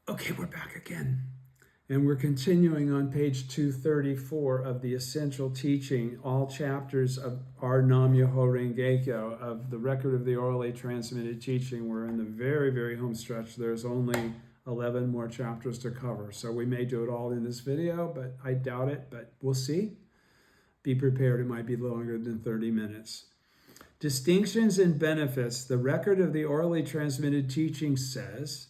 Okay, we're back again. And we're continuing on page 234 of the Essential Teaching, all chapters of our Nam Myoho Renge Kyo, of the record of the orally transmitted teaching. We're in the very, very home stretch. There's only 11 more chapters to cover. So we may do it all in this video, but I doubt it, but we'll see. Be prepared, it might be longer than 30 minutes. Distinctions and benefits. The record of the orally transmitted teaching says,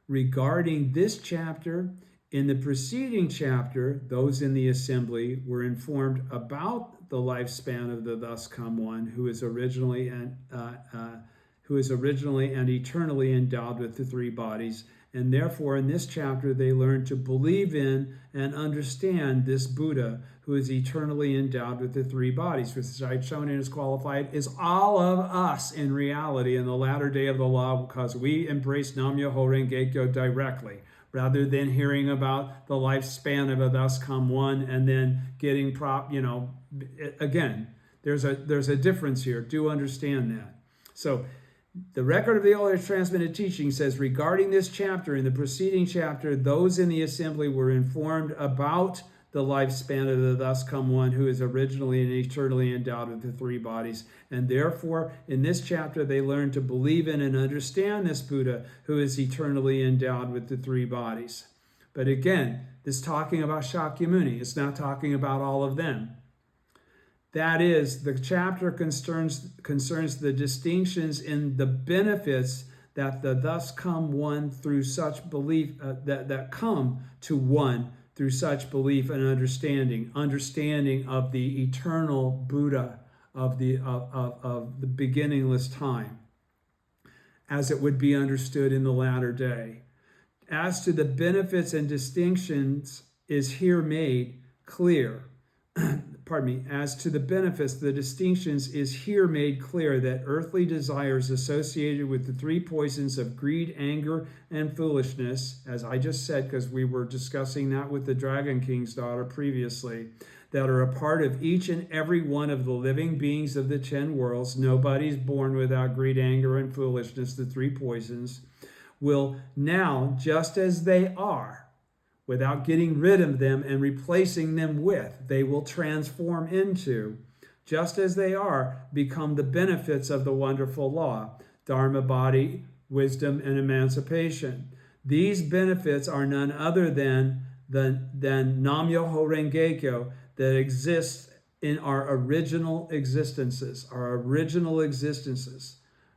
regarding this chapter, in the preceding chapter, those in the assembly were informed about the lifespan of the thus come one, who is originally and eternally endowed with the three bodies, and therefore in this chapter they learned to believe in and understand this Buddha, who is eternally endowed with the three bodies, which I've shown and is qualified, is all of us in reality in the latter day of the law, because we embrace Nam Myoho Renge Kyo directly, rather than hearing about the lifespan of a thus come one and then getting again, there's a difference here. Do understand that. So the record of the orally transmitted teaching says, regarding this chapter, in the preceding chapter, those in the assembly were informed about the lifespan of the thus come one, who is originally and eternally endowed with the three bodies. And therefore, in this chapter, they learned to believe in and understand this Buddha, who is eternally endowed with the three bodies. But again, this is talking about Shakyamuni. It's not talking about all of them. That is, the chapter concerns the distinctions in the benefits that the thus come one through such belief, that come to one through such belief and understanding of the eternal Buddha of the beginningless time, as it would be understood in the latter day. As to the benefits and distinctions is here made clear. As to the benefits, the distinctions is here made clear that earthly desires associated with the three poisons of greed, anger, and foolishness, as I just said, because we were discussing that with the Dragon King's daughter previously, that are a part of each and every one of the living beings of the 10 worlds. Nobody's born without greed, anger, and foolishness, the three poisons, will now, just as they are, without getting rid of them and replacing them with, they will transform into, just as they are, become the benefits of the wonderful law, Dharma, body, wisdom, and emancipation. These benefits are none other than Nam Myoho Renge Kyo that exists in our original existences.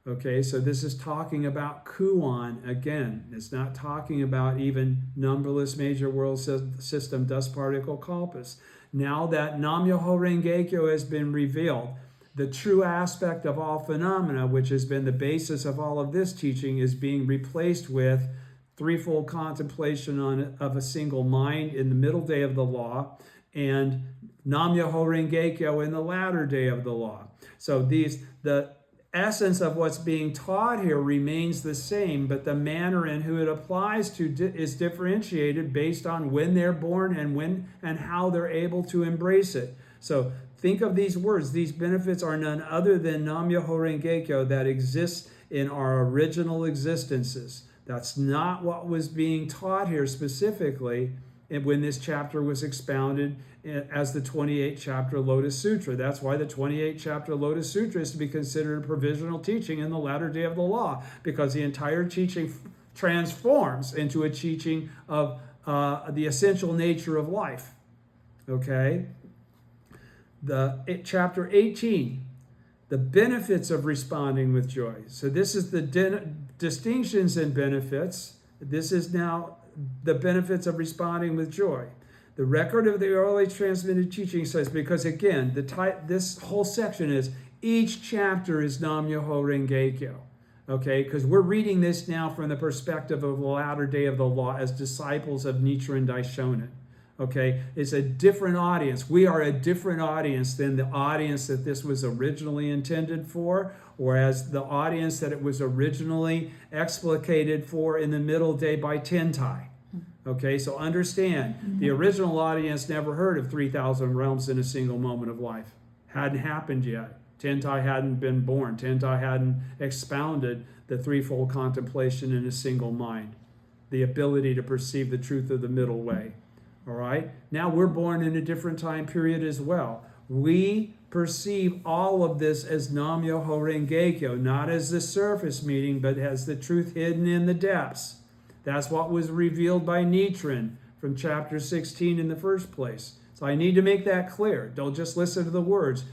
Okay, so this is talking about Kuan again. It's not talking about even numberless major world system dust particle kalpas. Now that Nam Myoho Renge Kyo has been revealed, the true aspect of all phenomena, which has been the basis of all of this teaching, is being replaced with threefold contemplation of a single mind in the middle day of the law, and Nam Myoho Renge Kyo in the latter day of the law. So the essence of what's being taught here remains the same, but the manner in who it applies to is differentiated based on when they're born and when and how they're able to embrace it. So think of these words. These benefits are none other than Nam Myoho Renge Kyo that exists in our original existences. That's not what was being taught here specifically when this chapter was expounded as the 28th chapter Lotus Sutra. That's why the 28th chapter Lotus Sutra is to be considered a provisional teaching in the latter day of the law, because the entire teaching transforms into a teaching of the essential nature of life. Okay? Chapter 18, the benefits of responding with joy. So this is the distinctions and benefits. This is now the benefits of responding with joy. The record of the orally transmitted teaching says, because again, this whole section is, each chapter is Nam Myoho Renge Kyo. Okay, because we're reading this now from the perspective of the latter day of the law as disciples of Nichiren Daishonin. Okay, it's a different audience. We are a different audience than the audience that this was originally intended for, or as the audience that it was originally explicated for in the middle day by Tentai. Okay, so understand, the original audience never heard of 3,000 realms in a single moment of life. Hadn't happened yet. Tentai hadn't been born. Tentai hadn't expounded the threefold contemplation in a single mind. the ability to perceive the truth of the middle way. All right? Now we're born in a different time period as well. We perceive all of this as Nam-myoho Renge-kyo, not as the surface meaning, but as the truth hidden in the depths. That's what was revealed by Nichiren from chapter 16 in the first place. So I need to make that clear. Don't just listen to the words.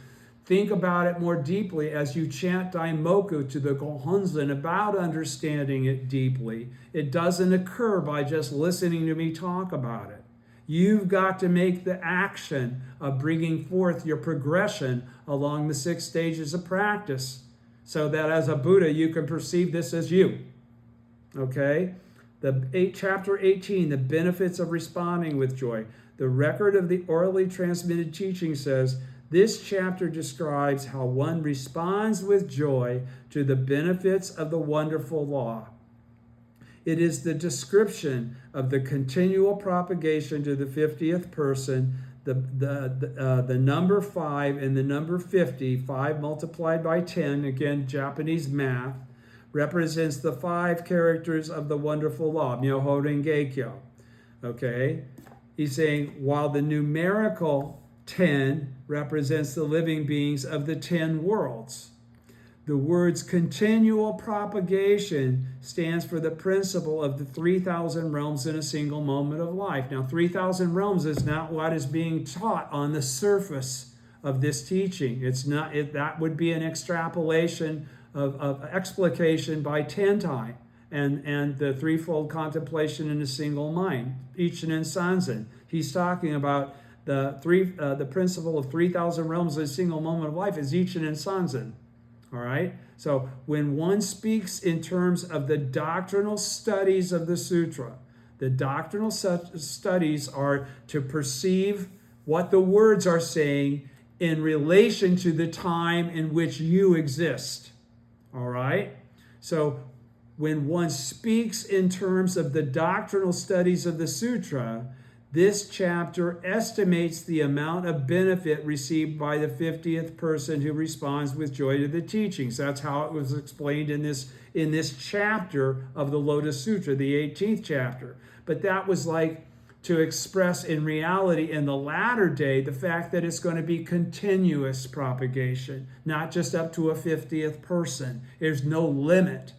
Think about it more deeply as you chant Daimoku to the Gohonzon about understanding it deeply. It doesn't occur by just listening to me talk about it. You've got to make the action of bringing forth your progression along the 6 stages of practice so that as a Buddha, you can perceive this as you. Okay? Chapter 18, the benefits of responding with joy. The record of the orally transmitted teaching says, this chapter describes how one responds with joy to the benefits of the wonderful law. It is the description of the continual propagation to the 50th person, the number 5 and the number 50, 5 multiplied by 10, again, Japanese math, represents the 5 characters of the wonderful law, Myoho Renge-kyo. Okay? He's saying, while the numerical 10 represents the living beings of the 10 worlds. The words continual propagation stands for the principle of the 3,000 realms in a single moment of life. Now, 3,000 realms is not what is being taught on the surface of this teaching. It's not. That would be an extrapolation of explication by Tentai and the threefold contemplation in a single mind, Ichinen Sanzen. He's talking about the principle of 3,000 realms in a single moment of life is Ichinen Sanzen. All right? So when one speaks in terms of the doctrinal studies of the sutra, the doctrinal studies are to perceive what the words are saying in relation to the time in which you exist. All right? So when one speaks in terms of the doctrinal studies of the sutra, this chapter estimates the amount of benefit received by the 50th person who responds with joy to the teachings. That's how it was explained in this chapter of the Lotus Sutra, the 18th chapter. But that was like to express in reality in the latter day the fact that it's going to be continuous propagation, not just up to a 50th person. There's no limit.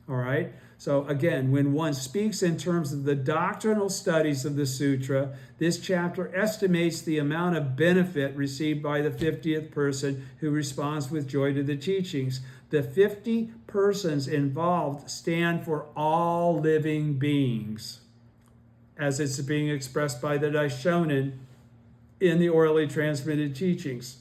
All right? So again, when one speaks in terms of the doctrinal studies of the sutra, this chapter estimates the amount of benefit received by the 50th person who responds with joy to the teachings. The 50 persons involved stand for all living beings, as it's being expressed by the Daishonin in the orally transmitted teachings.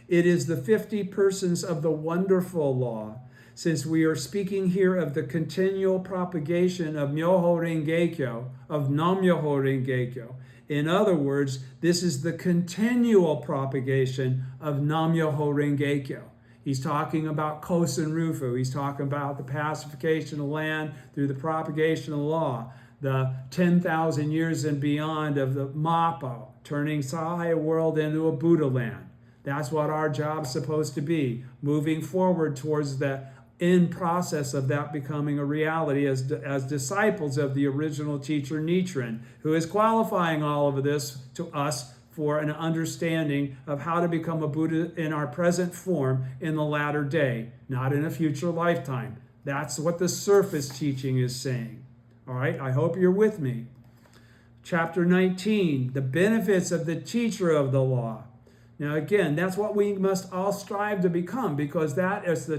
It is the 50 persons of the wonderful law. Since we are speaking here of the continual propagation of Myoho Renge-kyo, of Nam-myoho Renge-kyo. In other words, this is the continual propagation of Nam-myoho Renge-kyo. He's talking about Kosen Rufu. He's talking about the pacification of land through the propagation of law, the 10,000 years and beyond of the Mappo, turning Sahaya world into a Buddha land. That's what our job's supposed to be, moving forward towards the in process of that becoming a reality as disciples of the original teacher Nichiren, who is qualifying all of this to us for an understanding of how to become a Buddha in our present form in the latter day, not in a future lifetime. That's what the surface teaching is saying. All right, I hope you're with me. Chapter 19, the benefits of the teacher of the law. Now again, that's what we must all strive to become, because that is a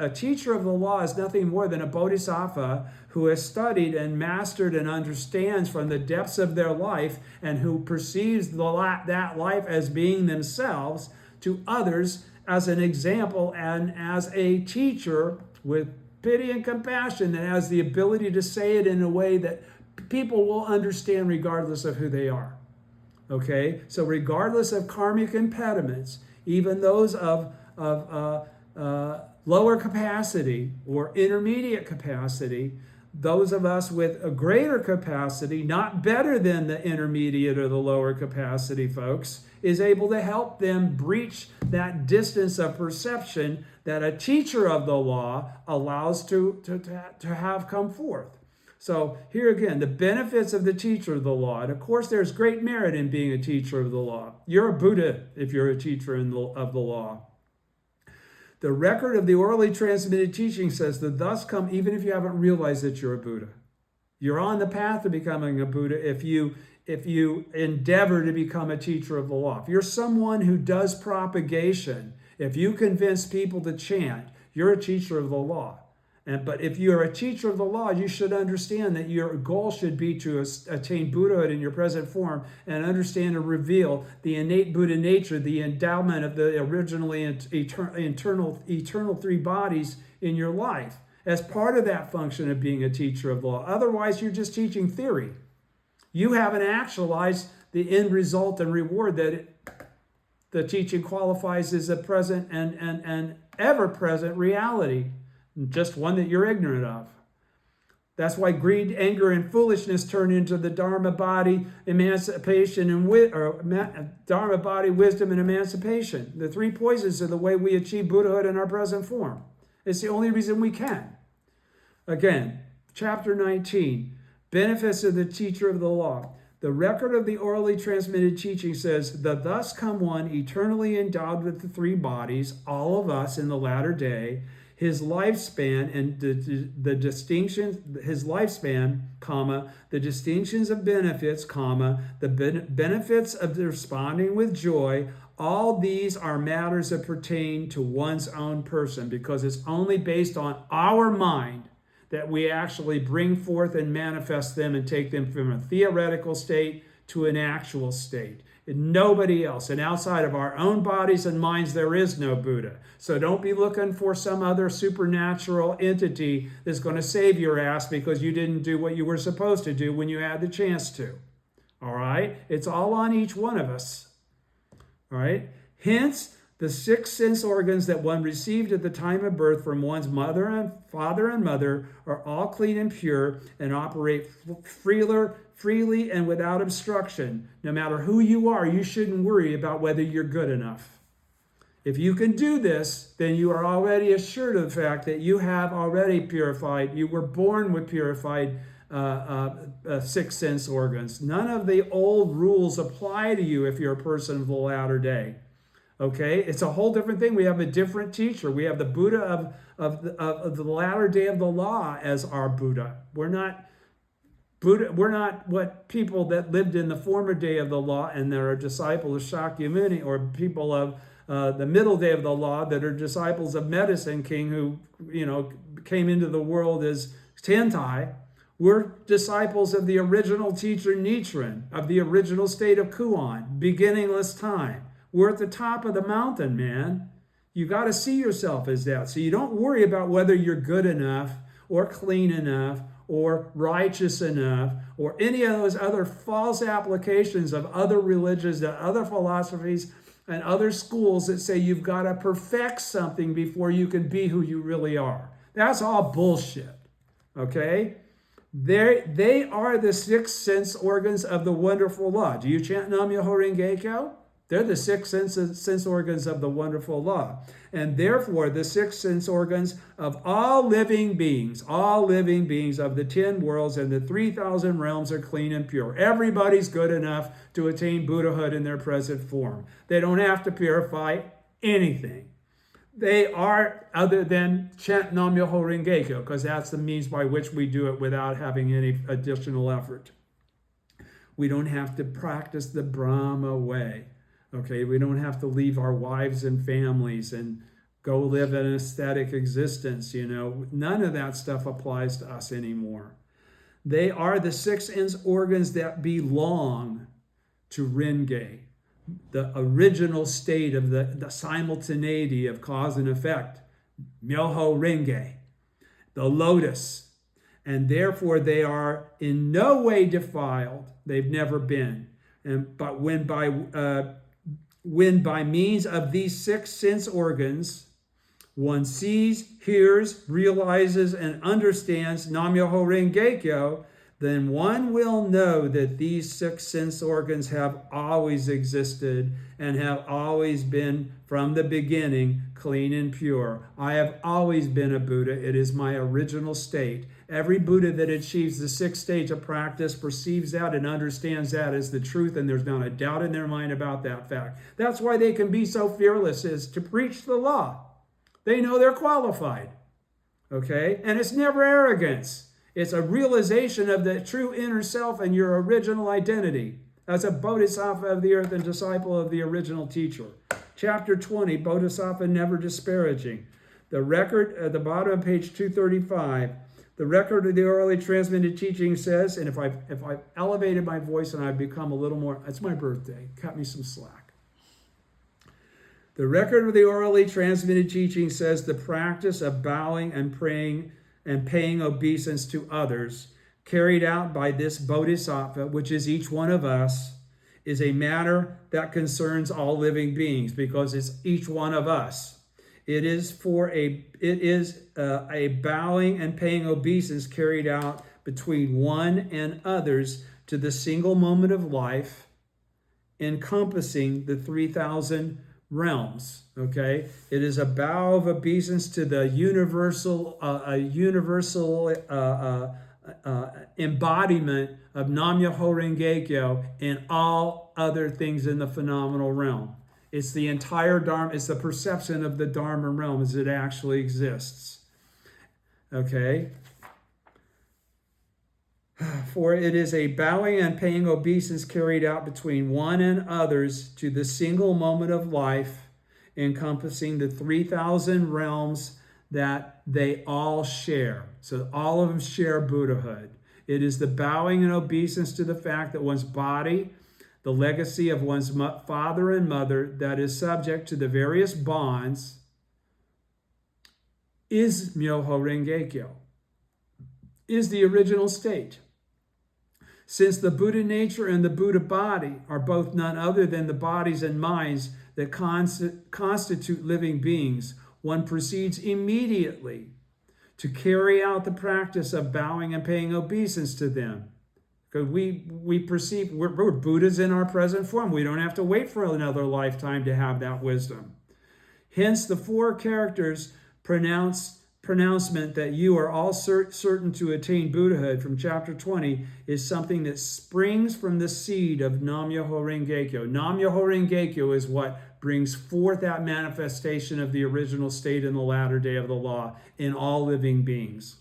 teacher of the law is nothing more than a bodhisattva who has studied and mastered and understands from the depths of their life and who perceives that life as being themselves to others as an example and as a teacher with pity and compassion that has the ability to say it in a way that people will understand regardless of who they are. Okay, so regardless of karmic impediments, even those of lower capacity or intermediate capacity, those of us with a greater capacity, not better than the intermediate or the lower capacity folks, is able to help them breach that distance of perception that a teacher of the law allows to have come forth. So here again, the benefits of the teacher of the law. And of course, there's great merit in being a teacher of the law. You're a Buddha if you're a teacher of the law. The record of the orally transmitted teaching says that thus come, even if you haven't realized that you're a Buddha. You're on the path to becoming a Buddha if you endeavor to become a teacher of the law. If you're someone who does propagation, if you convince people to chant, you're a teacher of the law. But if you're a teacher of the law, you should understand that your goal should be to attain Buddhahood in your present form and understand and reveal the innate Buddha nature, the endowment of the originally eternal three bodies in your life as part of that function of being a teacher of the law. Otherwise, you're just teaching theory. You haven't actualized the end result and reward that the teaching qualifies as a present and ever-present reality. Just one that you're ignorant of. That's why greed, anger, and foolishness turn into the Dharma body, emancipation, and Dharma body, wisdom, and emancipation. The three poisons are the way we achieve Buddhahood in our present form. It's the only reason we can. Again, chapter 19, benefits of the teacher of the law. The record of the orally transmitted teaching says, the thus come one, eternally endowed with the three bodies, all of us in the latter day, his lifespan and the distinctions, his lifespan, comma, the distinctions of benefits, comma, the benefits of responding with joy, all these are matters that pertain to one's own person, because it's only based on our mind that we actually bring forth and manifest them and take them from a theoretical state to an actual state. And nobody else. And outside of our own bodies and minds, there is no Buddha. So don't be looking for some other supernatural entity that's going to save your ass because you didn't do what you were supposed to do when you had the chance to. All right? It's all on each one of us. All right? Hence, the 6 sense organs that one received at the time of birth from one's father and mother are all clean and pure and operate freely and without obstruction. No matter who you are, you shouldn't worry about whether you're good enough. If you can do this, then you are already assured of the fact that you have already purified. You were born with purified 6 sense organs. None of the old rules apply to you if you're a person of the latter day. Okay, it's a whole different thing. We have a different teacher. We have the Buddha of the latter day of the law as our Buddha. We're not Buddha. We're not what people that lived in the former day of the law and that are disciples of Shakyamuni, or people of the middle day of the law that are disciples of Medicine King, who came into the world as Tentai. We're disciples of the original teacher Nichiren, of the original state of Kuan, beginningless time. We're at the top of the mountain, man. You got to see yourself as that. So you don't worry about whether you're good enough or clean enough or righteous enough or any of those other false applications of other religions, and other philosophies, and other schools that say you've got to perfect something before you can be who you really are. That's all bullshit, okay? They are the 6 sense organs of the wonderful law. Do you chant Nam Myoho Renge Kyo? They're the 6 sense organs of the wonderful law. And therefore, the 6 sense organs of all living beings of the 10 worlds and the 3,000 realms are clean and pure. Everybody's good enough to attain Buddhahood in their present form. They don't have to purify anything. They are, other than chant Nam Myoho Renge Kyo, because that's the means by which we do it without having any additional effort. We don't have to practice the Brahma way. Okay, we don't have to leave our wives and families and go live an aesthetic existence, None of that stuff applies to us anymore. They are the 6 sense organs that belong to Renge, the original state of the simultaneity of cause and effect, Myoho Renge, the lotus. And therefore they are in no way defiled. They've never been. But when by means of these 6 sense organs, one sees, hears, realizes, and understands Nam Myoho Renge Kyo, then one will know that these 6 sense organs have always existed and have always been, from the beginning, clean and pure. I have always been a Buddha. It is my original state. Every Buddha that achieves the sixth stage of practice perceives that and understands that as the truth, and there's not a doubt in their mind about that fact. That's why they can be so fearless, is to preach the law. They know they're qualified. Okay? And it's never arrogance. It's a realization of the true inner self and your original identity as a bodhisattva of the earth and disciple of the original teacher. Chapter 20, Bodhisattva never disparaging. The record at the bottom of page 235, the record of the orally transmitted teaching says, and if I've elevated my voice and I've become a little more, it's my birthday, cut me some slack. The record of the orally transmitted teaching says the practice of bowing and praying and paying obeisance to others, carried out by this bodhisattva, which is each one of us, is a matter that concerns all living beings because it's each one of us. It is a bowing and paying obeisance carried out between one and others to the single moment of life, encompassing the 3,000 realms. Okay, it is a bow of obeisance to the universal embodiment of Nam-myoho Renge Kyo in all other things in the phenomenal realm. It's the entire Dharma, it's the perception of the Dharma realm as it actually exists. Okay? For it is a bowing and paying obeisance carried out between one and others to the single moment of life, encompassing the 3,000 realms that they all share. So all of them share Buddhahood. It is the bowing and obeisance to the fact that one's body, the legacy of one's father and mother that is subject to the various bonds, is Myoho Renge Kyo, is the original state. Since the Buddha nature and the Buddha body are both none other than the bodies and minds that constitute living beings, one proceeds immediately to carry out the practice of bowing and paying obeisance to them. Because we perceive we're Buddhas in our present form. We don't have to wait for another lifetime to have that wisdom. Hence, the four characters pronouncement that you are all certain to attain Buddhahood from chapter 20 is something that springs from the seed of Nam-myoho Renge Kyo. Nam-myoho Renge Kyo is what brings forth that manifestation of the original state in the latter day of the law in all living beings.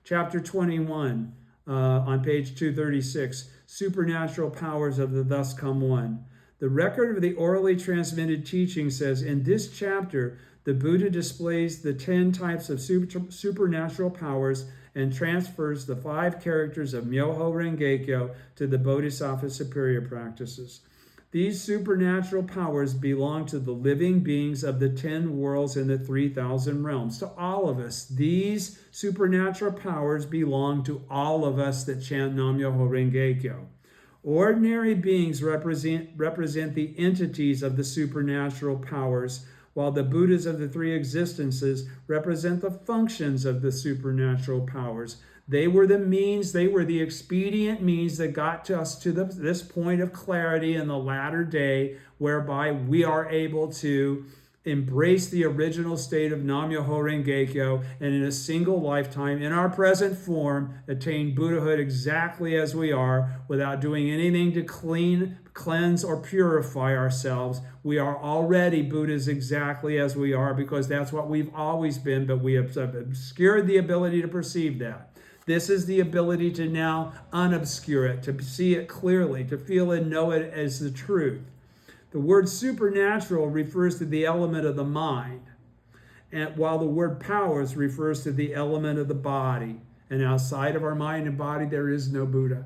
Chapter 21, on page 236, Supernatural Powers of the Thus Come One. The record of the orally transmitted teaching says, in this chapter, the Buddha displays the 10 types of supernatural powers and transfers the 5 characters of Myoho Renge Kyo to the Bodhisattva superior practices. These supernatural powers belong to the living beings of the 10 worlds and the 3,000 realms. To all of us, these supernatural powers belong to all of us that chant Nam-myoho Renge Kyo. Ordinary beings represent the entities of the supernatural powers, while the Buddhas of the 3 existences represent the functions of the supernatural powers. They were the means, they were the expedient means that got us to this point of clarity in the latter day, whereby we are able to embrace the original state of Nam-myoho Renge Kyo and in a single lifetime, in our present form, attain Buddhahood exactly as we are, without doing anything to cleanse or purify ourselves. We are already Buddhas exactly as we are, because that's what we've always been, but we have obscured the ability to perceive that. This is the ability to now unobscure it, to see it clearly, to feel and know it as the truth. The word supernatural refers to the element of the mind, and while the word powers refers to the element of the body. And outside of our mind and body, there is no Buddha.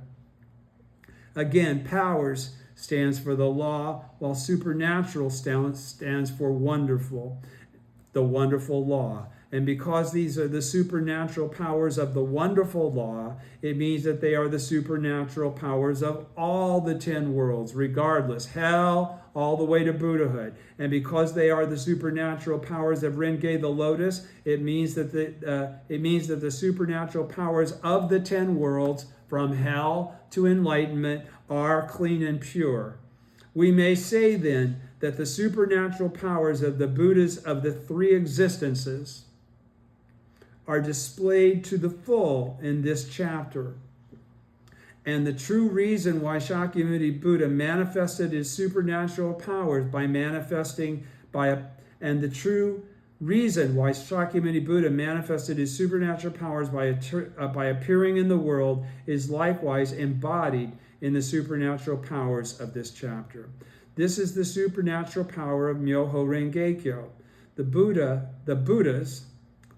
Again, powers stands for the law, while supernatural stands for wonderful, the wonderful law. And because these are the supernatural powers of the wonderful law, it means that they are the supernatural powers of all the 10 worlds, regardless, hell, all the way to Buddhahood. And because they are the supernatural powers of Renge the Lotus, it means that the supernatural powers of the 10 worlds, from hell to enlightenment, are clean and pure. We may say then that the supernatural powers of the Buddhas of the 3 existences are displayed to the full in this chapter. And the true reason why Shakyamuni Buddha manifested his supernatural powers and the true reason why Shakyamuni Buddha manifested his supernatural powers by appearing in the world is likewise embodied in the supernatural powers of this chapter. This is the supernatural power of Myoho Renge-kyo. The Buddhas,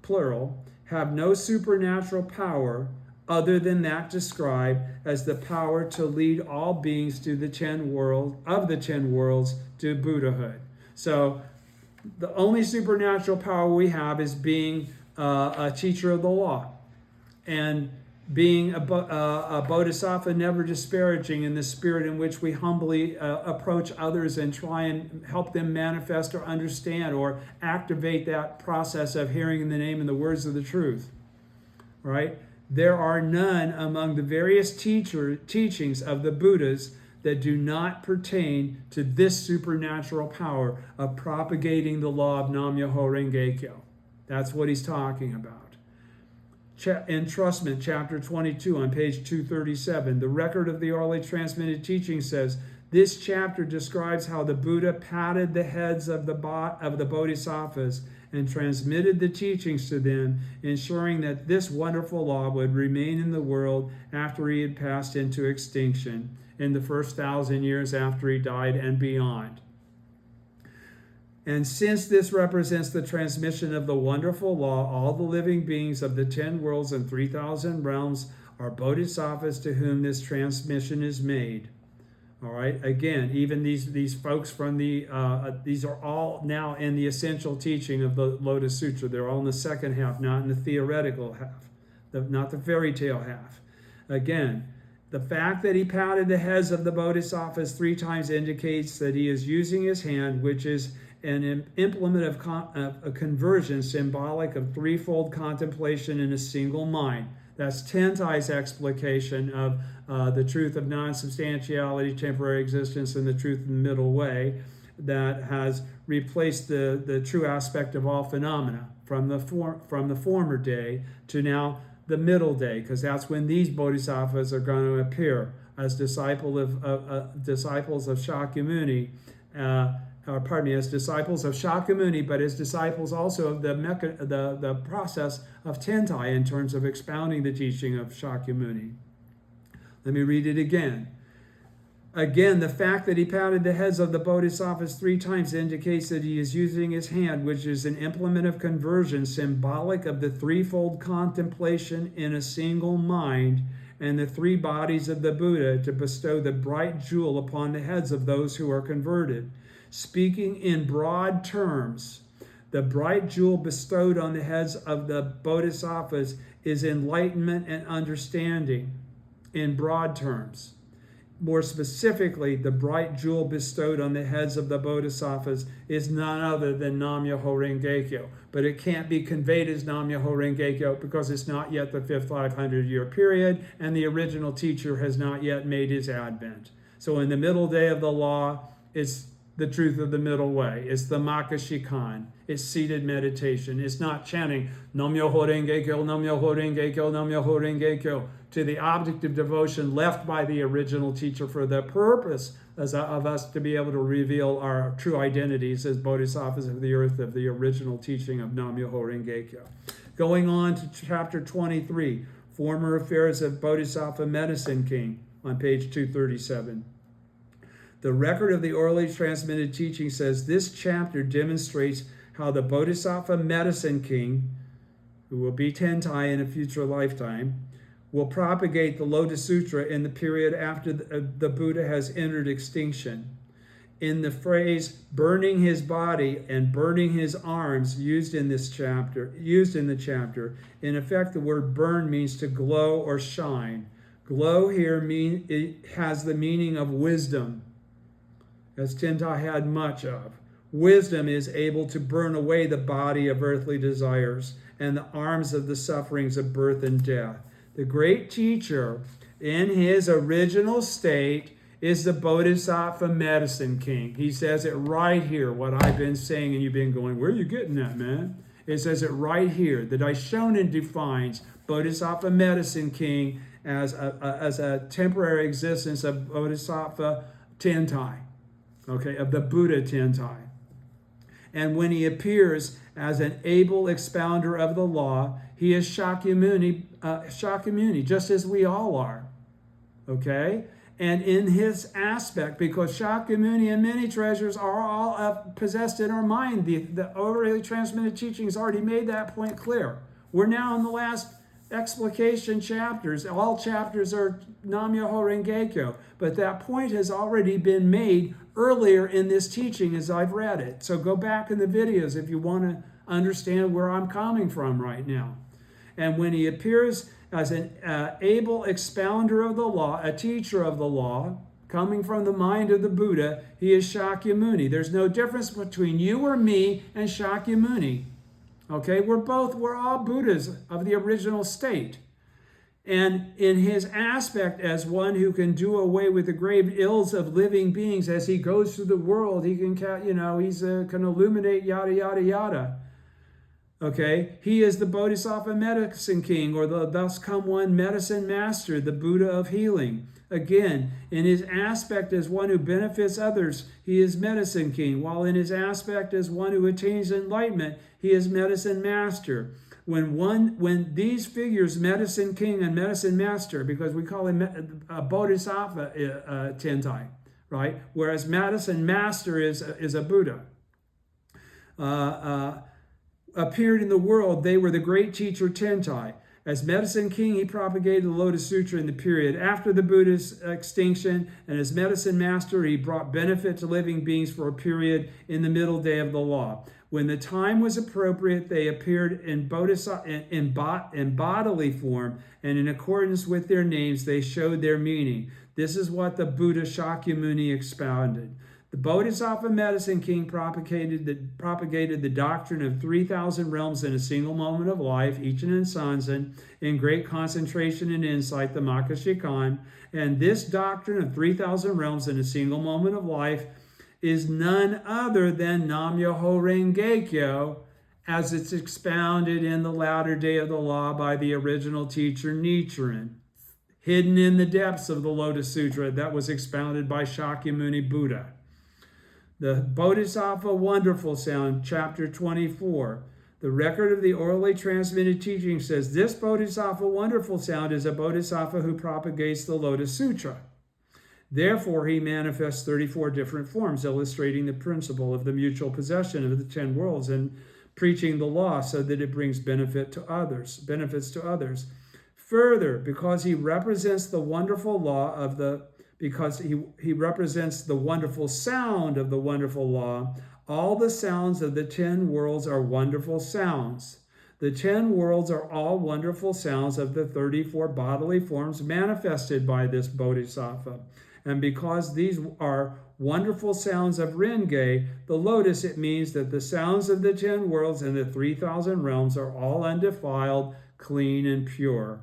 plural, have no supernatural power other than that described as the power to lead all beings to the 10 worlds to Buddhahood. So the only supernatural power we have is being a teacher of the law and being a bodhisattva, never disparaging in the spirit in which we humbly approach others and try and help them manifest or understand or activate that process of hearing in the name and the words of the truth. Right? There are none among the various teachings of the Buddhas that do not pertain to this supernatural power of propagating the law of Nam-myoho Renge-kyo. That's what he's talking about. Entrustment, chapter 22, on page 237. The record of the orally transmitted teaching says, this chapter describes how the Buddha patted the heads of the bodhisattvas and transmitted the teachings to them, ensuring that this wonderful law would remain in the world after he had passed into extinction in the first 1,000 years after he died and beyond. And since this represents the transmission of the wonderful law, all the living beings of the 10 worlds and 3,000 realms are bodhisattvas to whom this transmission is made. All right. Again, even these folks from these are all now in the essential teaching of the Lotus Sutra. They're all in the second half, not in the theoretical half, not the fairy tale half. Again, the fact that he patted the heads of the bodhisattvas 3 times indicates that he is using his hand, which is an implement of a conversion symbolic of threefold contemplation in a single mind. That's Tentai's explication of the truth of non-substantiality, temporary existence, and the truth of the middle way that has replaced the true aspect of all phenomena from the former day to now the middle day, because that's when these bodhisattvas are going to appear as disciples of Shakyamuni. As disciples of Shakyamuni, but as disciples also of the process of Tentai in terms of expounding the teaching of Shakyamuni. Let me read it again. Again, the fact that he patted the heads of the bodhisattvas 3 times indicates that he is using his hand, which is an implement of conversion, symbolic of the threefold contemplation in a single mind and the 3 bodies of the Buddha, to bestow the bright jewel upon the heads of those who are converted. Speaking in broad terms, the bright jewel bestowed on the heads of the bodhisattvas is enlightenment and understanding in broad terms. More specifically, the bright jewel bestowed on the heads of the bodhisattvas is none other than Nam-myoho Renge-kyo. But it can't be conveyed as Nam-myoho Renge-kyo because it's not yet the 5th 500-year period, and the original teacher has not yet made his advent. So in the middle day of the law, it's the truth of the middle way. It's the Makashikan. It's seated meditation. It's not chanting Nam-myoho Renge-kyo, Nam-myoho Renge-kyo, Nam-myoho Renge-kyo to the object of devotion left by the original teacher for the purpose of us to be able to reveal our true identities as bodhisattvas of the earth of the original teaching of Nam-myoho Renge-kyo. Going on to chapter 23, Former Affairs of Bodhisattva Medicine King, on page 237. The record of the orally transmitted teaching says this chapter demonstrates how the Bodhisattva Medicine King, who will be Tentai in a future lifetime, will propagate the Lotus Sutra in the period after the Buddha has entered extinction. In the phrase burning his body and burning his arms used in the chapter, in effect the word burn means to glow or shine. Glow here it has the meaning of wisdom, as Tentai had much of. Wisdom is able to burn away the body of earthly desires and the arms of the sufferings of birth and death. The great teacher, in his original state, is the Bodhisattva Medicine King. He says it right here, what I've been saying, and you've been going, where are you getting that, man? It says it right here. The Daishonin defines Bodhisattva Medicine King as a temporary existence of Bodhisattva Tentai, okay, of the Buddha Tentai. And when he appears as an able expounder of the law, he is Shakyamuni, just as we all are, okay? And in his aspect, because Shakyamuni and many treasures are all possessed in our mind, the orally transmitted teachings already made that point clear. We're now in the last explication chapters. All chapters are Nam-myoho Renge-kyo, but that point has already been made earlier in this teaching as I've read it. So go back in the videos if you want to understand where I'm coming from right now. And when he appears as an able expounder of the law, a teacher of the law, coming from the mind of the Buddha, he is Shakyamuni. There's no difference between you or me and Shakyamuni. Okay, we're all Buddhas of the original state. And in his aspect as one who can do away with the grave ills of living beings as he goes through the world, he can, can illuminate yada, yada, yada. Okay, he is the Bodhisattva Medicine King, or the thus come one medicine master, the Buddha of healing. Again, in his aspect as one who benefits others, he is Medicine King, while in his aspect as one who attains enlightenment, he is Medicine Master. When these figures, Medicine King and Medicine Master, because we call him a Bodhisattva Tentai, right? Whereas Medicine Master is a Buddha. Appeared in the world, they were the great teacher Tentai. As Medicine King, he propagated the Lotus Sutra in the period after the Buddha's extinction, and as Medicine Master, he brought benefit to living beings for a period in the middle day of the law. When the time was appropriate, they appeared in bodily form, and in accordance with their names, they showed their meaning. This is what the Buddha Shakyamuni expounded. The Bodhisattva Medicine King propagated the doctrine of 3,000 realms in a single moment of life, Ichinen Sanzen, in great concentration and insight, the Makashikan. And this doctrine of 3,000 realms in a single moment of life is none other than Nam-myoho Renge-kyo, as it's expounded in the latter day of the law by the original teacher Nichiren, hidden in the depths of the Lotus Sutra that was expounded by Shakyamuni Buddha. The Bodhisattva Wonderful Sound, chapter 24. The record of the orally transmitted teaching says this Bodhisattva Wonderful Sound is a Bodhisattva who propagates the Lotus Sutra. Therefore, he manifests 34 different forms, illustrating the principle of the mutual possession of the 10 worlds and preaching the law so that it brings benefits to others. Further, because he represents the wonderful he represents the wonderful sound of the wonderful law, all the sounds of the 10 worlds are wonderful sounds. The 10 worlds are all wonderful sounds of the 34 bodily forms manifested by this Bodhisattva. And because these are wonderful sounds of Renge, the lotus, it means that the sounds of the 10 worlds and the 3,000 realms are all undefiled, clean, and pure.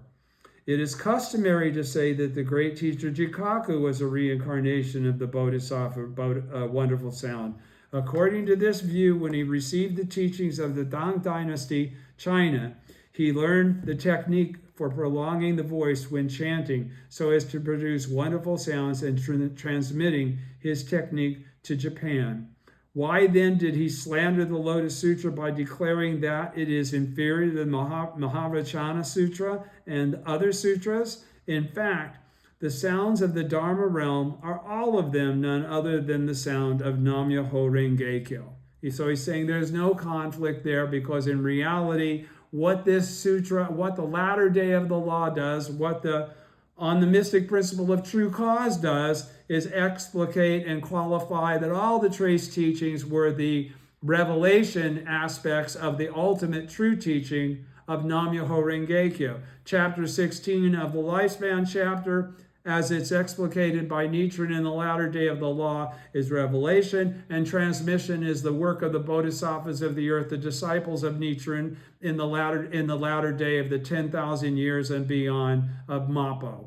It is customary to say that the great teacher Jikaku was a reincarnation of the Bodhisattva Wonderful Sound. According to this view, when he received the teachings of the Tang Dynasty, China, he learned the technique for prolonging the voice when chanting so as to produce wonderful sounds and transmitting his technique to Japan. Why then did he slander the Lotus Sutra by declaring that it is inferior to the Mahavajana Sutra and other sutras? In fact, the sounds of the Dharma realm are all of them none other than the sound of Nam-myoho Renge-kyo. So he's saying there's no conflict there, because in reality, what this sutra, what the latter day of the law does, what the on the mystic principle of true cause does, is explicate and qualify that all the trace teachings were the revelation aspects of the ultimate true teaching of Nam-myoho Renge-kyo. Chapter 16 of the Lifespan chapter, as it's explicated by Nichiren in the latter day of the law, is revelation, and transmission is the work of the bodhisattvas of the earth, the disciples of Nichiren in the latter day of the 10,000 years and beyond of Mappo.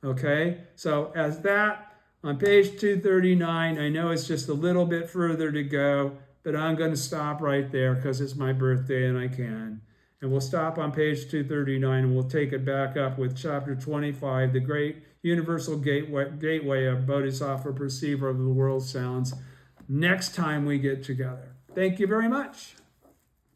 Okay, so as that on page 239, I know it's just a little bit further to go, but I'm going to stop right there because it's my birthday and I can. And we'll stop on page 239 and we'll take it back up with chapter 25, the great universal gateway of Bodhisattva perceiver of the world sounds, next time we get together. Thank you very much.